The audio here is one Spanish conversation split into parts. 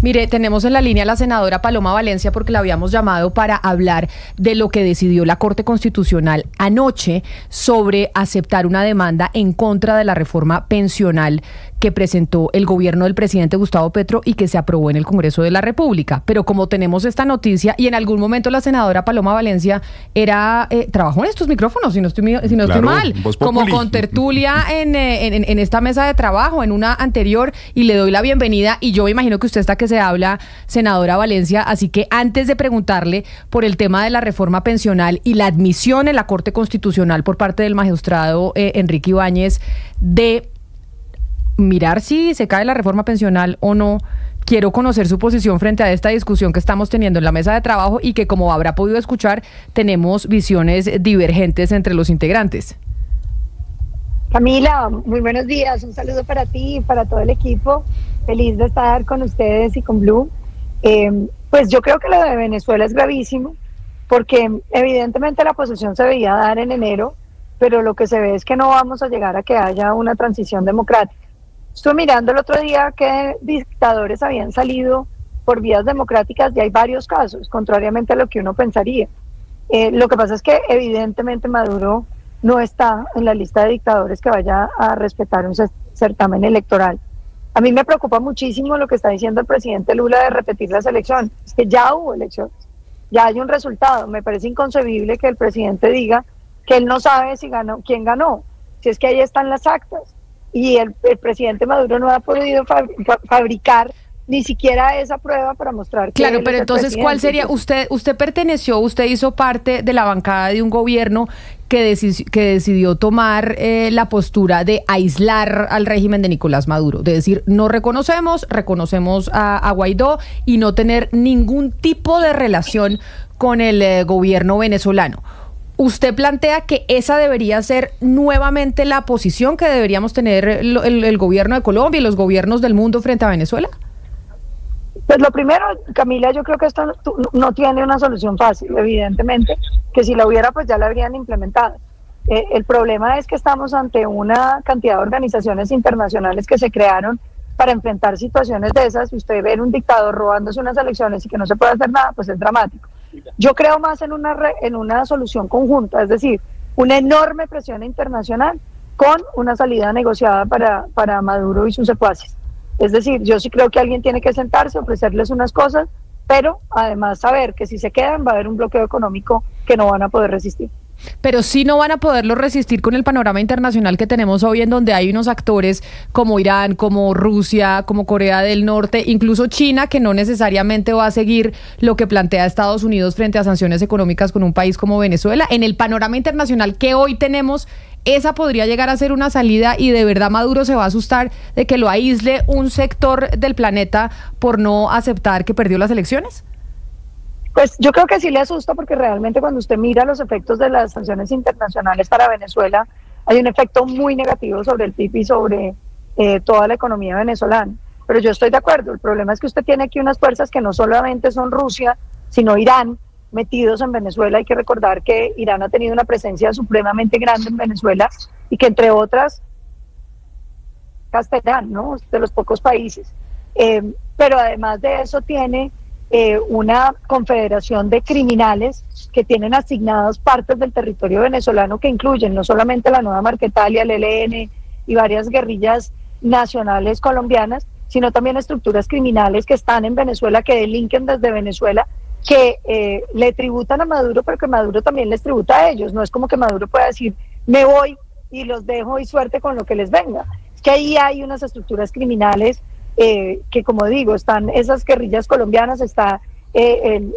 Mire, tenemos en la línea a la senadora Paloma Valencia porque la habíamos llamado para hablar de lo que decidió la Corte Constitucional anoche sobre aceptar una demanda en contra de la reforma pensional que presentó el gobierno del presidente Gustavo Petro y que se aprobó en el Congreso de la República. Pero como tenemos esta noticia y en algún momento la senadora Paloma Valencia trabajó en estos micrófonos, si no estoy mal, como con tertulia en esta mesa de trabajo, en una anterior, y le doy la bienvenida, y yo me imagino que usted está que se habla, senadora Valencia, así que antes de preguntarle por el tema de la reforma pensional y la admisión en la Corte Constitucional por parte del magistrado Enrique Ibáñez de mirar si se cae la reforma pensional o no, quiero conocer su posición frente a esta discusión que estamos teniendo en la mesa de trabajo y que, como habrá podido escuchar, tenemos visiones divergentes entre los integrantes. Camila, muy buenos días, un saludo para ti y para todo el equipo, feliz de estar con ustedes y con Blue. Pues yo creo que lo de Venezuela es gravísimo, porque evidentemente la posesión se veía dar en enero, pero lo que se ve es que no vamos a llegar a que haya una transición democrática. Estuve mirando el otro día que dictadores habían salido por vías democráticas y hay varios casos, contrariamente a lo que uno pensaría. Lo que pasa es que evidentemente Maduro no está en la lista de dictadores que vaya a respetar un certamen electoral. A mí me preocupa muchísimo lo que está diciendo el presidente Lula de repetir las elecciones. Es que ya hubo elecciones, ya hay un resultado. Me parece inconcebible que el presidente diga que él no sabe si ganó, quién ganó, si es que ahí están las actas. Y el presidente Maduro no ha podido fabricar ni siquiera esa prueba para mostrar que claro, pero entonces, ¿cuál sería? Usted hizo parte de la bancada de un gobierno que decidió tomar la postura de aislar al régimen de Nicolás Maduro, de decir, no reconocemos a Guaidó y no tener ningún tipo de relación con el gobierno venezolano. ¿Usted plantea que esa debería ser nuevamente la posición que deberíamos tener el gobierno de Colombia y los gobiernos del mundo frente a Venezuela? Pues lo primero, Camila, yo creo que esto no tiene una solución fácil, evidentemente, que si la hubiera pues ya la habrían implementado. El problema es que estamos ante una cantidad de organizaciones internacionales que se crearon para enfrentar situaciones de esas. Si usted ve un dictador robándose unas elecciones y que no se puede hacer nada, pues es dramático. Yo creo más en una solución conjunta, es decir, una enorme presión internacional con una salida negociada para Maduro y sus secuaces. Es decir, yo sí creo que alguien tiene que sentarse, ofrecerles unas cosas, pero además saber que si se quedan va a haber un bloqueo económico que no van a poder resistir. Pero sí no van a poderlo resistir con el panorama internacional que tenemos hoy, en donde hay unos actores como Irán, como Rusia, como Corea del Norte, incluso China, que no necesariamente va a seguir lo que plantea Estados Unidos frente a sanciones económicas con un país como Venezuela. En el panorama internacional que hoy tenemos, esa podría llegar a ser una salida, y de verdad Maduro se va a asustar de que lo aísle un sector del planeta por no aceptar que perdió las elecciones. Pues yo creo que sí le asusta, porque realmente cuando usted mira los efectos de las sanciones internacionales para Venezuela, hay un efecto muy negativo sobre el PIB y sobre toda la economía venezolana. Pero yo estoy de acuerdo, el problema es que usted tiene aquí unas fuerzas que no solamente son Rusia, sino Irán, metidos en Venezuela. Hay que recordar que Irán ha tenido una presencia supremamente grande en Venezuela y que, entre otras, Castellán, ¿no?, de los pocos países. Pero además de eso tiene una confederación de criminales que tienen asignados partes del territorio venezolano, que incluyen no solamente la Nueva Marquetalia, el ELN y varias guerrillas nacionales colombianas, sino también estructuras criminales que están en Venezuela, que delinquen desde Venezuela, que le tributan a Maduro, pero que Maduro también les tributa a ellos. No es como que Maduro pueda decir, me voy y los dejo y suerte con lo que les venga. Es que ahí hay unas estructuras criminales que, como digo, están esas guerrillas colombianas, está el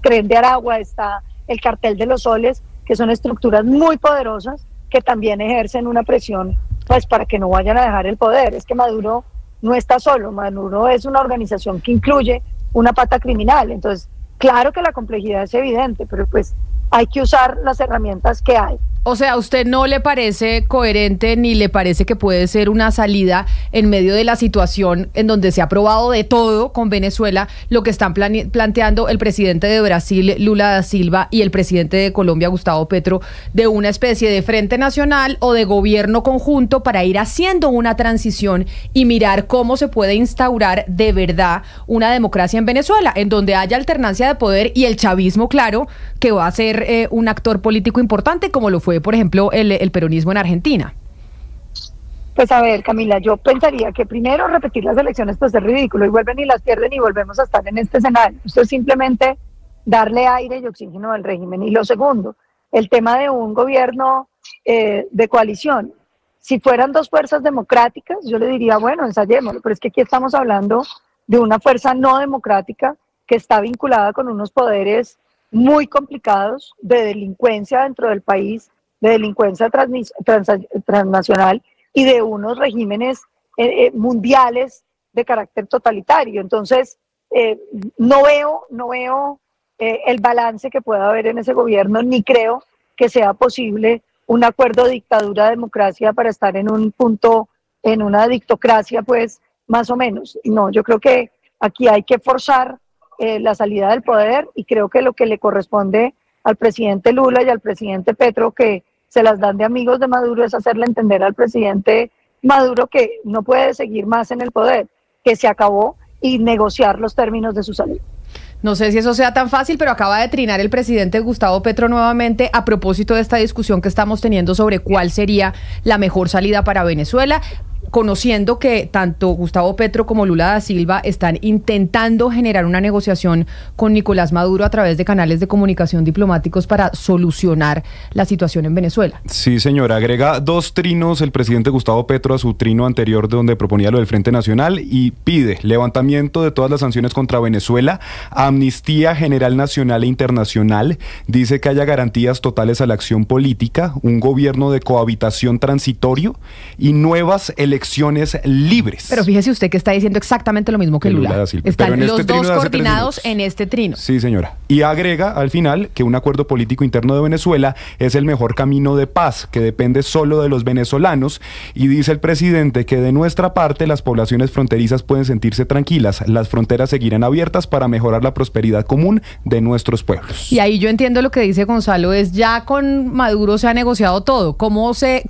Tren de Aragua, está el Cartel de los Soles, que son estructuras muy poderosas que también ejercen una presión pues para que no vayan a dejar el poder. Es que Maduro no está solo, Maduro es una organización que incluye una pata criminal. Entonces, claro que la complejidad es evidente, pero pues hay que usar las herramientas que hay. O sea, ¿a usted no le parece coherente ni le parece que puede ser una salida en medio de la situación en donde se ha probado de todo con Venezuela, lo que están planteando el presidente de Brasil, Lula da Silva, y el presidente de Colombia, Gustavo Petro, de una especie de frente nacional o de gobierno conjunto para ir haciendo una transición y mirar cómo se puede instaurar de verdad una democracia en Venezuela, en donde haya alternancia de poder y el chavismo, claro, que va a ser un actor político importante como lo fue, por ejemplo, el peronismo en Argentina? Pues a ver, Camila, yo pensaría que primero repetir las elecciones pues es ridículo, y vuelven y las pierden y volvemos a estar en este escenario. Esto es simplemente darle aire y oxígeno al régimen. Y lo segundo, el tema de un gobierno de coalición. Si fueran dos fuerzas democráticas, yo le diría, bueno, ensayémoslo, pero es que aquí estamos hablando de una fuerza no democrática que está vinculada con unos poderes muy complicados de delincuencia dentro del país, de delincuencia transnacional y de unos regímenes mundiales de carácter totalitario. Entonces, no veo el balance que pueda haber en ese gobierno, ni creo que sea posible un acuerdo dictadura-democracia para estar en un punto, en una dictocracia, pues, más o menos. No, yo creo que aquí hay que forzar la salida del poder, y creo que lo que le corresponde al presidente Lula y al presidente Petro, que se las dan de amigos de Maduro, es hacerle entender al presidente Maduro que no puede seguir más en el poder, que se acabó, y negociar los términos de su salida. No sé si eso sea tan fácil, pero acaba de trinar el presidente Gustavo Petro nuevamente a propósito de esta discusión que estamos teniendo sobre cuál sería la mejor salida para Venezuela, conociendo que tanto Gustavo Petro como Lula da Silva están intentando generar una negociación con Nicolás Maduro a través de canales de comunicación diplomáticos para solucionar la situación en Venezuela. Sí, señora. Agrega 2 trinos el presidente Gustavo Petro a su trino anterior, de donde proponía lo del Frente Nacional, y pide levantamiento de todas las sanciones contra Venezuela, amnistía general nacional e internacional, dice que haya garantías totales a la acción política, un gobierno de cohabitación transitorio y nuevas elecciones libres. Pero fíjese usted que está diciendo exactamente lo mismo que Lula. Están los dos coordinados en este trino. Sí, señora. Y agrega al final que un acuerdo político interno de Venezuela es el mejor camino de paz, que depende solo de los venezolanos, y dice el presidente que de nuestra parte las poblaciones fronterizas pueden sentirse tranquilas, las fronteras seguirán abiertas para mejorar la prosperidad común de nuestros pueblos. Y ahí yo entiendo lo que dice Gonzalo, es ya con Maduro se ha negociado todo. ¿Cómo se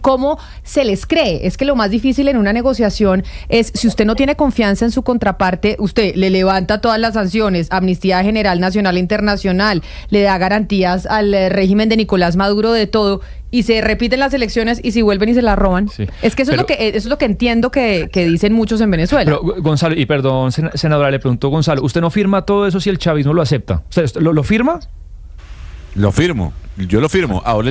les cree? Es que lo más difícil en una negociación es, si usted no tiene confianza en su contraparte, usted le levanta todas las sanciones, amnistía general nacional e internacional, le da garantías al régimen de Nicolás Maduro de todo, y se repiten las elecciones y si vuelven y se las roban. Sí. Es que eso es lo que entiendo que dicen muchos en Venezuela. Pero Gonzalo, y perdón, senadora, le preguntó Gonzalo, ¿usted no firma todo eso si el chavismo lo acepta? ¿Usted lo firma? Lo firmo, yo lo firmo. Ahora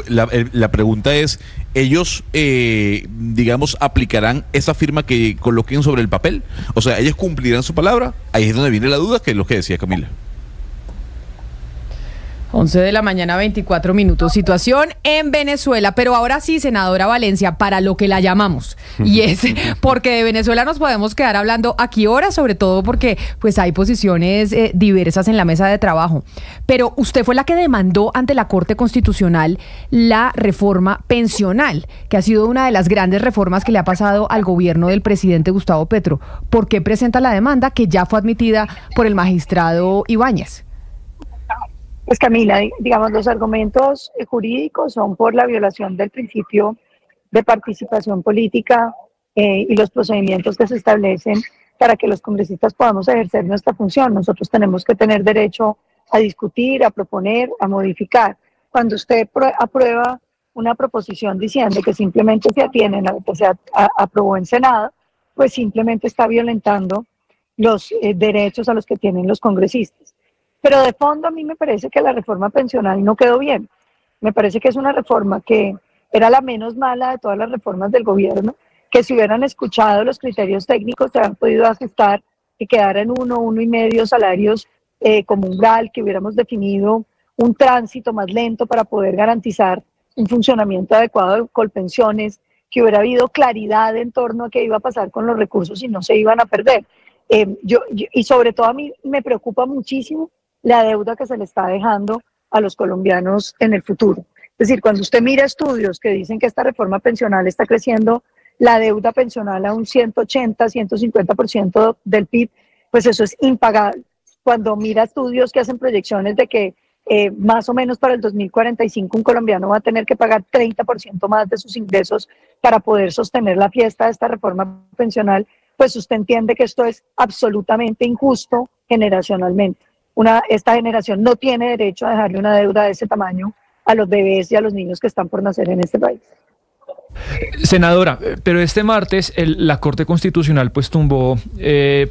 la pregunta es, ¿ellos, digamos, aplicarán esa firma que coloquen sobre el papel? O sea, ¿ellos cumplirán su palabra? Ahí es donde viene la duda, que es lo que decía Camila. 11 de la mañana, 24 minutos. Situación en Venezuela, pero ahora sí, senadora Valencia, para lo que la llamamos. Y es porque de Venezuela nos podemos quedar hablando aquí horas, sobre todo porque pues hay posiciones diversas en la mesa de trabajo. Pero usted fue la que demandó ante la Corte Constitucional la reforma pensional, que ha sido una de las grandes reformas que le ha pasado al gobierno del presidente Gustavo Petro. ¿Por qué presenta la demanda que ya fue admitida por el magistrado Ibáñez? Pues Camila, digamos, los argumentos jurídicos son por la violación del principio de participación política y los procedimientos que se establecen para que los congresistas podamos ejercer nuestra función. Nosotros tenemos que tener derecho a discutir, a proponer, a modificar. Cuando usted aprueba una proposición diciendo que simplemente se atienen a lo que se aprobó en Senado, pues simplemente está violentando los derechos a los que tienen los congresistas. Pero de fondo a mí me parece que la reforma pensional no quedó bien. Me parece que es una reforma que era la menos mala de todas las reformas del gobierno, que si hubieran escuchado los criterios técnicos se han podido ajustar, que quedara en 1,5 salarios como umbral, que hubiéramos definido un tránsito más lento para poder garantizar un funcionamiento adecuado de Colpensiones, que hubiera habido claridad en torno a qué iba a pasar con los recursos y no se iban a perder. Y sobre todo a mí me preocupa muchísimo la deuda que se le está dejando a los colombianos en el futuro. Es decir, cuando usted mira estudios que dicen que esta reforma pensional está creciendo la deuda pensional a un 180, 150% del PIB, pues eso es impagable. Cuando mira estudios que hacen proyecciones de que más o menos para el 2045 un colombiano va a tener que pagar 30% más de sus ingresos para poder sostener la fiesta de esta reforma pensional, pues usted entiende que esto es absolutamente injusto generacionalmente. Esta generación no tiene derecho a dejarle una deuda de ese tamaño a los bebés y a los niños que están por nacer en este país. Senadora, pero este martes la Corte Constitucional pues tumbó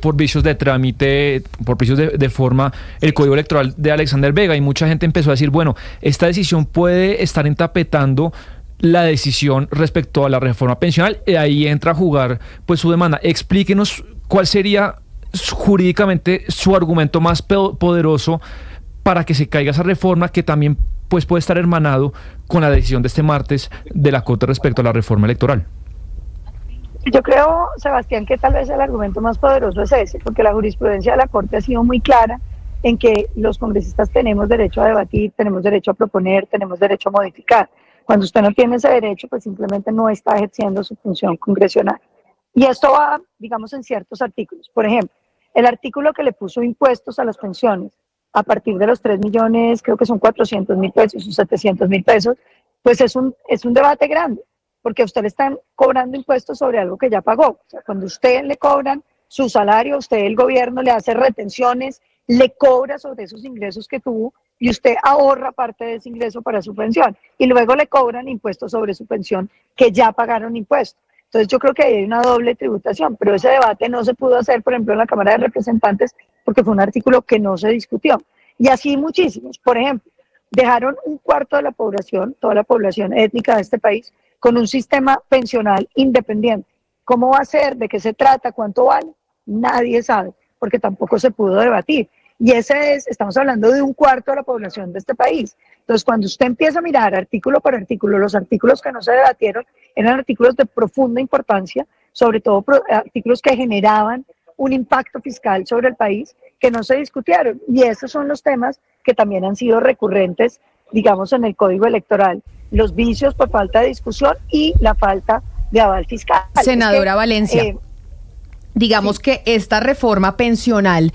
por vicios de trámite, por vicios de forma, el Código Electoral de Alexander Vega, y mucha gente empezó a decir, bueno, esta decisión puede estar entapetando la decisión respecto a la reforma pensional, y ahí entra a jugar pues su demanda. Explíquenos cuál sería jurídicamente su argumento más poderoso para que se caiga esa reforma, que también pues puede estar hermanado con la decisión de este martes de la Corte respecto a la reforma electoral. Yo creo, Sebastián, que tal vez el argumento más poderoso es ese, porque la jurisprudencia de la Corte ha sido muy clara en que los congresistas tenemos derecho a debatir, tenemos derecho a proponer, tenemos derecho a modificar. Cuando usted no tiene ese derecho, pues simplemente no está ejerciendo su función congresional. Y esto va, digamos, en ciertos artículos. Por ejemplo, el artículo que le puso impuestos a las pensiones a partir de los 3 millones, creo que son 400.000 pesos o 700.000 pesos, pues es un debate grande, porque a usted le están cobrando impuestos sobre algo que ya pagó. O sea, cuando usted le cobran su salario, usted, el gobierno, le hace retenciones, le cobra sobre esos ingresos que tuvo y usted ahorra parte de ese ingreso para su pensión. Y luego le cobran impuestos sobre su pensión que ya pagaron impuestos. Entonces yo creo que hay una doble tributación, pero ese debate no se pudo hacer, por ejemplo, en la Cámara de Representantes, porque fue un artículo que no se discutió. Y así muchísimos. Por ejemplo, dejaron un cuarto de la población, toda la población étnica de este país, con un sistema pensional independiente. ¿Cómo va a ser? ¿De qué se trata? ¿Cuánto vale? Nadie sabe, porque tampoco se pudo debatir. Y estamos hablando de un cuarto de la población de este país. Entonces, cuando usted empieza a mirar artículo por artículo, los artículos que no se debatieron eran artículos de profunda importancia, sobre todo artículos que generaban un impacto fiscal sobre el país, que no se discutieron. Y esos son los temas que también han sido recurrentes, digamos, en el Código Electoral. Los vicios por falta de discusión y la falta de aval fiscal. Senadora Valencia, digamos sí, que esta reforma pensional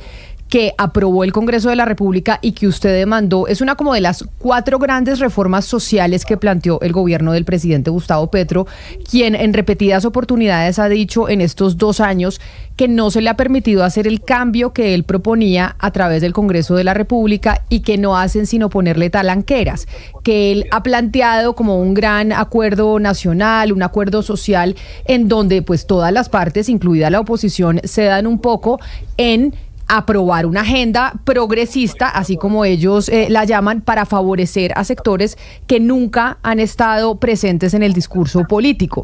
que aprobó el Congreso de la República y que usted demandó es una como de las 4 grandes reformas sociales que planteó el gobierno del presidente Gustavo Petro, quien en repetidas oportunidades ha dicho en estos 2 años que no se le ha permitido hacer el cambio que él proponía a través del Congreso de la República y que no hacen sino ponerle talanqueras, que él ha planteado como un gran acuerdo nacional, un acuerdo social en donde pues todas las partes, incluida la oposición, se dan un poco en aprobar una agenda progresista, así como ellos la llaman, para favorecer a sectores que nunca han estado presentes en el discurso político.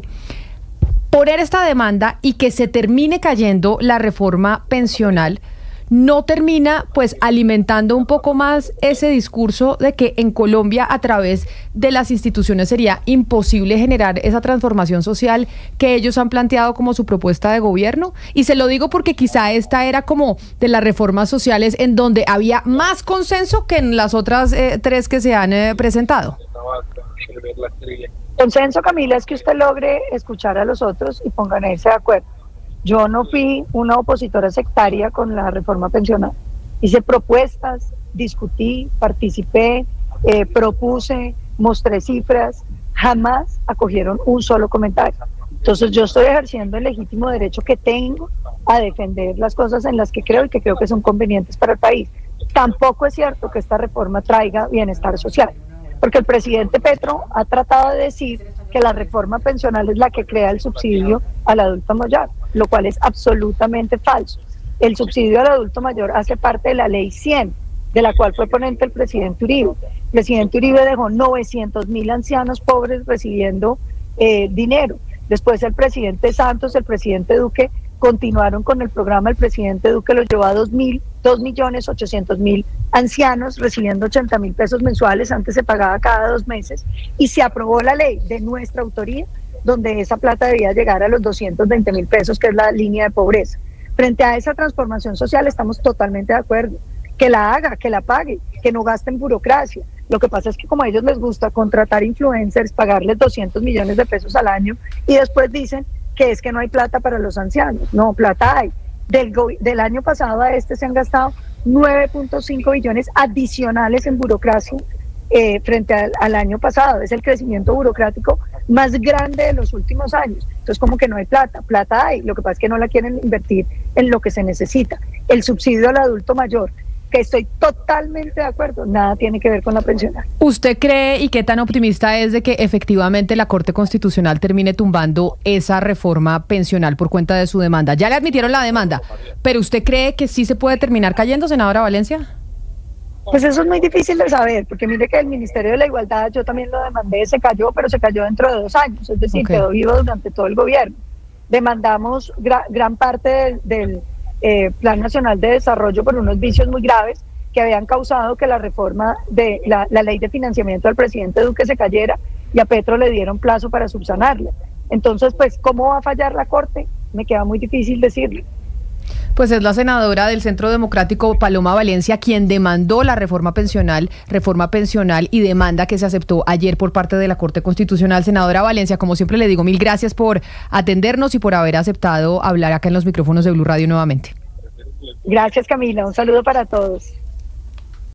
Poner esta demanda y que se termine cayendo la reforma pensional no termina pues alimentando un poco más ese discurso de que en Colombia a través de las instituciones sería imposible generar esa transformación social que ellos han planteado como su propuesta de gobierno. Y se lo digo porque quizá esta era como de las reformas sociales en donde había más consenso que en las otras 3 que se han presentado. Consenso, Camila, es que usted logre escuchar a los otros y pongan a irse de acuerdo. Yo no fui una opositora sectaria con la reforma pensional. Hice propuestas, discutí, participé, propuse, mostré cifras, jamás acogieron un solo comentario. Entonces yo estoy ejerciendo el legítimo derecho que tengo a defender las cosas en las que creo y que creo que son convenientes para el país. Tampoco es cierto que esta reforma traiga bienestar social, porque el presidente Petro ha tratado de decir que la reforma pensional es la que crea el subsidio al adulto mayor, lo cual es absolutamente falso. El subsidio al adulto mayor hace parte de la ley 100, de la cual fue ponente el presidente Uribe. El presidente Uribe dejó 900.000 ancianos pobres recibiendo dinero. Después el presidente Santos, el presidente Duque, continuaron con el programa. El presidente Duque lo llevó a 2.800.000 ancianos recibiendo 80.000 pesos mensuales. Antes se pagaba cada 2 meses y se aprobó la ley de nuestra autoría donde esa plata debía llegar a los 220.000 pesos, que es la línea de pobreza. Frente a esa transformación social estamos totalmente de acuerdo. Que la haga, que la pague, que no gaste en burocracia, Lo que pasa es que como a ellos les gusta contratar influencers, pagarles 200 millones de pesos al año y después dicen que es que no hay plata para los ancianos. No, plata hay. Del año pasado a este se han gastado 9.5 billones adicionales en burocracia frente al año pasado. Es el crecimiento burocrático más grande de los últimos años. Entonces, como que no hay plata. Plata hay, lo que pasa es que no la quieren invertir en lo que se necesita. El subsidio al adulto mayor, que estoy totalmente de acuerdo, nada tiene que ver con la pensional. ¿Usted cree y qué tan optimista es de que efectivamente la Corte Constitucional termine tumbando esa reforma pensional por cuenta de su demanda? Ya le admitieron la demanda, pero ¿usted cree que sí se puede terminar cayendo, senadora Valencia? Pues eso es muy difícil de saber, porque mire que el Ministerio de la Igualdad, yo también lo demandé, se cayó, pero se cayó dentro de 2 años, es decir, quedó vivo durante todo el gobierno. Demandamos gran parte del Plan Nacional de Desarrollo por unos vicios muy graves que habían causado que la reforma de la ley de financiamiento del presidente Duque se cayera y a Petro le dieron plazo para subsanarla. Entonces, pues, ¿cómo va a fallar la Corte? Me queda muy difícil decirlo. Pues es la senadora del Centro Democrático, Paloma Valencia, quien demandó la reforma pensional y demanda que se aceptó ayer por parte de la Corte Constitucional. Senadora Valencia, como siempre le digo, mil gracias por atendernos y por haber aceptado hablar acá en los micrófonos de Blue Radio nuevamente. Gracias, Camila. Un saludo para todos.